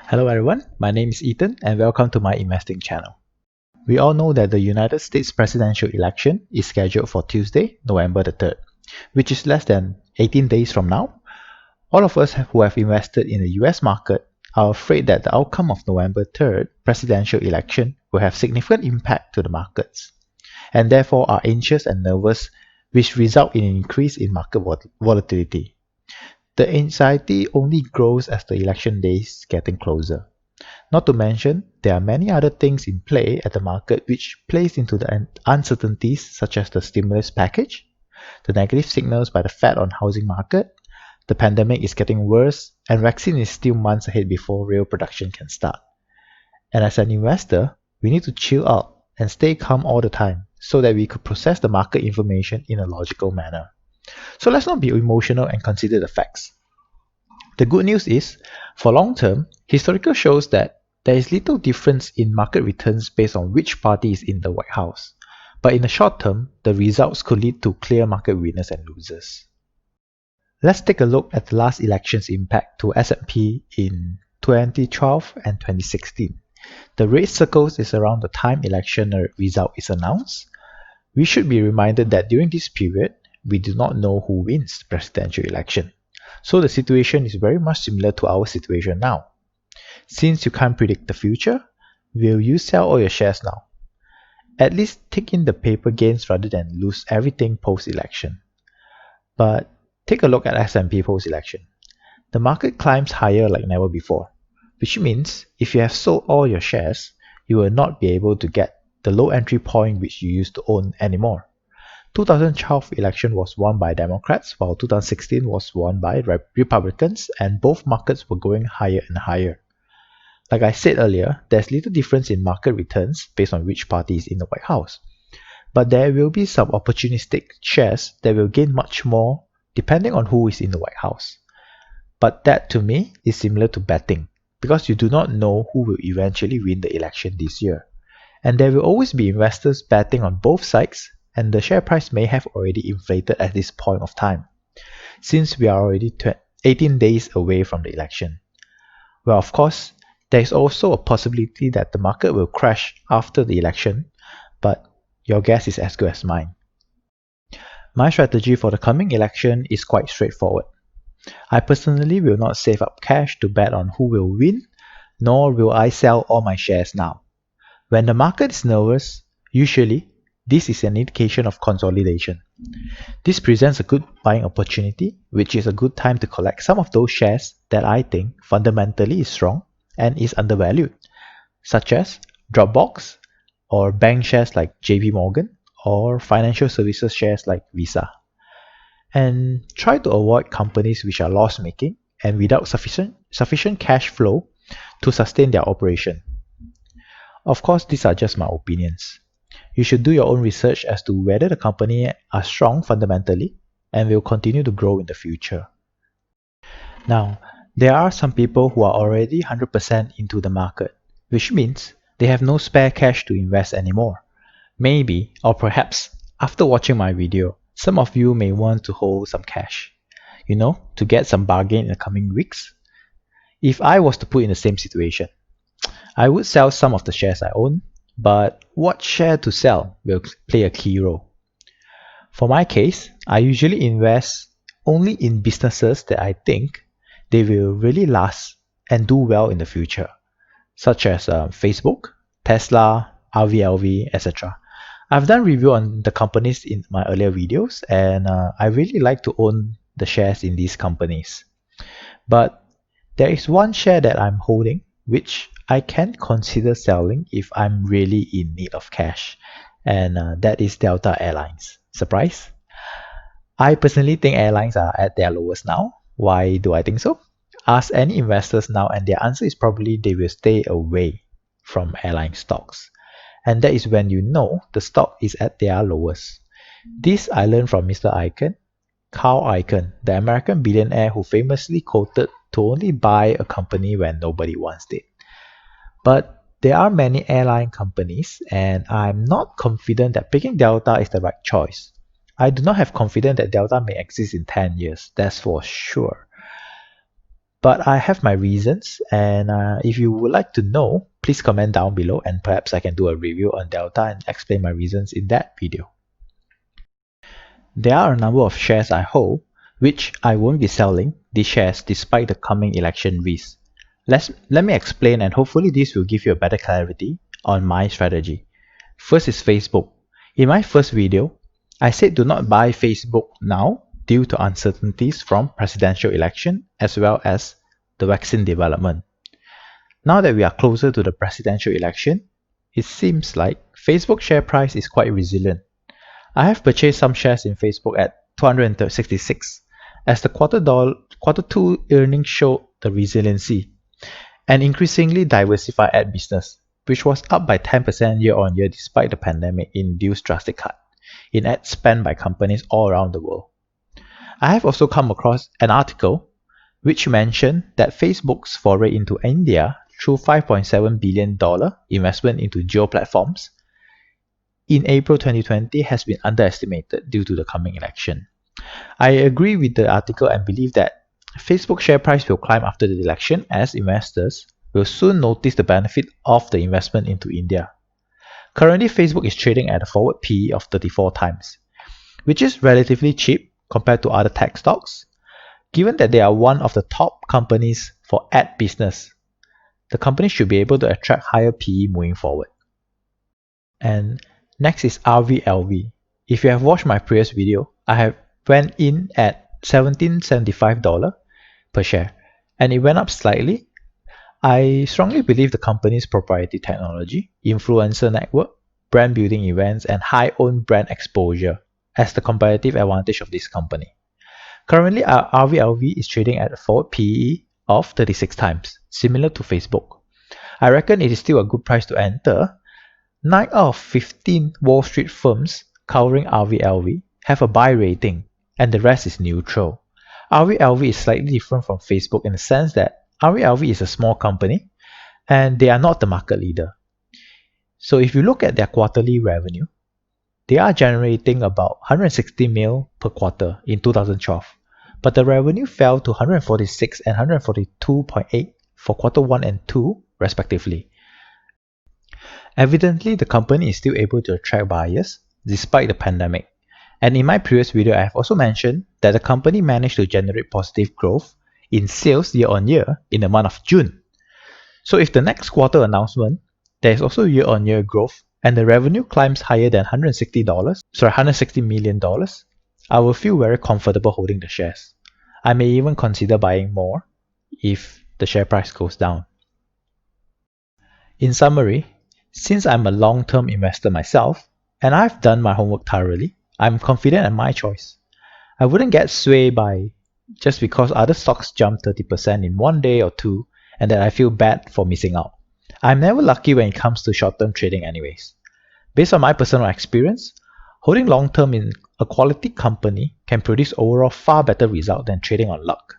Hello everyone, my name is Ethan and welcome to my investing channel. We all know that the United States presidential election is scheduled for Tuesday, November the 3rd, which is less than 18 days from now. All of us who have invested in the US market are afraid that the outcome of November 3rd presidential election will have significant impact to the markets, and therefore are anxious and nervous, which result in an increase in market volatility. The anxiety only grows as the election days getting closer. Not to mention, there are many other things in play at the market which plays into the uncertainties such as the stimulus package, the negative signals by the Fed on housing market, the pandemic is getting worse, and vaccine is still months ahead before real production can start. And as an investor, we need to chill out and stay calm all the time so that we could process the market information in a logical manner. So let's not be emotional and consider the facts. The good news is, for long term, historical shows that there is little difference in market returns based on which party is in the White House. But in the short term, the results could lead to clear market winners and losers. Let's take a look at the last election's impact to S&P in 2012 and 2016. The red circles is around the time election result is announced. We should be reminded that during this period, we do not know who wins the presidential election. So the situation is very much similar to our situation now. Since you can't predict the future, will you sell all your shares now? At least take in the paper gains rather than lose everything post-election. But take a look at S&P post-election. The market climbs higher like never before, which means if you have sold all your shares, you will not be able to get the low entry point which you used to own anymore. 2012 election was won by Democrats while 2016 was won by Republicans, and both markets were going higher and higher. Like I said earlier, there's little difference in market returns based on which party is in the White House. But there will be some opportunistic shares that will gain much more depending on who is in the White House. But that to me is similar to betting, because you do not know who will eventually win the election this year. And there will always be investors betting on both sides, and the share price may have already inflated at this point of time, since we are already 18 days away from the election. Well, of course, there is also a possibility that the market will crash after the election, but your guess is as good as mine. My strategy for the coming election is quite straightforward. I personally will not save up cash to bet on who will win, nor will I sell all my shares now. When the market is nervous, usually this is an indication of consolidation. This presents a good buying opportunity, which is a good time to collect some of those shares that I think fundamentally is strong and is undervalued, such as Dropbox, or bank shares like JP Morgan, or financial services shares like Visa. And try to avoid companies which are loss-making and without sufficient cash flow to sustain their operation. Of course, these are just my opinions. You should do your own research as to whether the company are strong fundamentally and will continue to grow in the future. Now, there are some people who are already 100% into the market, which means they have no spare cash to invest anymore. Maybe, or perhaps, after watching my video, some of you may want to hold some cash, to get some bargain in the coming weeks. If I was to put in the same situation, I would sell some of the shares I own, but what share to sell will play a key role. For my case, I usually invest only in businesses that I think they will really last and do well in the future, such as Facebook, Tesla, RVLV, etc. I've done review on the companies in my earlier videos, and I really like to own the shares in these companies. But there is one share that I'm holding, which I can consider selling if I'm really in need of cash, and that is Delta Airlines. Surprise? I personally think airlines are at their lowest now. Why do I think so? Ask any investors now, and their answer is probably they will stay away from airline stocks. And that is when you know the stock is at their lowest. This I learned from Mr. Icahn, Carl Icahn, the American billionaire who famously quoted to only buy a company when nobody wants it. But there are many airline companies, and I'm not confident that picking Delta is the right choice. I do not have confidence that Delta may exist in 10 years, that's for sure. But I have my reasons, and if you would like to know, please comment down below and perhaps I can do a review on Delta and explain my reasons in that video. There are a number of shares I hold, which I won't be selling these shares despite the coming election risks. Let me explain, and hopefully this will give you a better clarity on my strategy. First is Facebook. In my first video, I said do not buy Facebook now due to uncertainties from presidential election as well as the vaccine development. Now that we are closer to the presidential election, it seems like Facebook share price is quite resilient. I have purchased some shares in Facebook at 266 as the quarter 2 earnings showed the resiliency and increasingly diversified ad business, which was up by 10% year-on-year despite the pandemic-induced drastic cut in ad spend by companies all around the world. I have also come across an article which mentioned that Facebook's foray into India through $5.7 billion investment into Jio Platforms in April 2020 has been underestimated due to the coming election. I agree with the article and believe that Facebook share price will climb after the election as investors will soon notice the benefit of the investment into India. Currently, Facebook is trading at a forward PE of 34 times, which is relatively cheap compared to other tech stocks. Given that they are one of the top companies for ad business, the company should be able to attract higher PE moving forward. And next is RVLV. If you have watched my previous video, I have went in at $17.75 per share and it went up slightly. I strongly believe the company's proprietary technology, influencer network, brand building events, and high own brand exposure as the competitive advantage of this company. Currently, RVLV is trading at a forward PE of 36 times, similar to Facebook. I reckon it is still a good price to enter. 9 out of 15 Wall Street firms covering RVLV have a buy rating, and the rest is neutral. RVLV is slightly different from Facebook in the sense that RVLV is a small company and they are not the market leader. So if you look at their quarterly revenue, they are generating about 160 mil per quarter in 2012, but the revenue fell to 146 and 142.8 for quarter 1 and 2 respectively. Evidently, the company is still able to attract buyers despite the pandemic. And in my previous video, I have also mentioned that the company managed to generate positive growth in sales year-on-year in the month of June. So if the next quarter announcement, there is also year-on-year growth and the revenue climbs higher than $160 million, I will feel very comfortable holding the shares. I may even consider buying more if the share price goes down. In summary, since I'm a long-term investor myself, and I've done my homework thoroughly, I'm confident in my choice. I wouldn't get swayed by just because other stocks jump 30% in one day or two and that I feel bad for missing out. I'm never lucky when it comes to short-term trading anyways. Based on my personal experience, holding long-term in a quality company can produce overall far better result than trading on luck.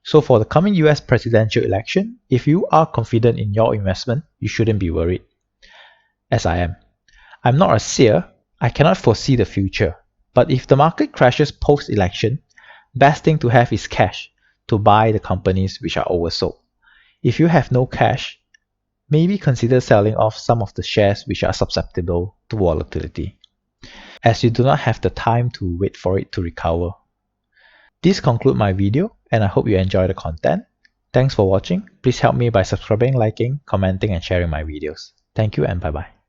So for the coming US presidential election, if you are confident in your investment, you shouldn't be worried. As I am. I'm not a seer, I cannot foresee the future. But if the market crashes post-election, best thing to have is cash to buy the companies which are oversold. If you have no cash, maybe consider selling off some of the shares which are susceptible to volatility, as you do not have the time to wait for it to recover. This concludes my video and I hope you enjoy the content. Thanks for watching. Please help me by subscribing, liking, commenting and sharing my videos. Thank you and bye bye.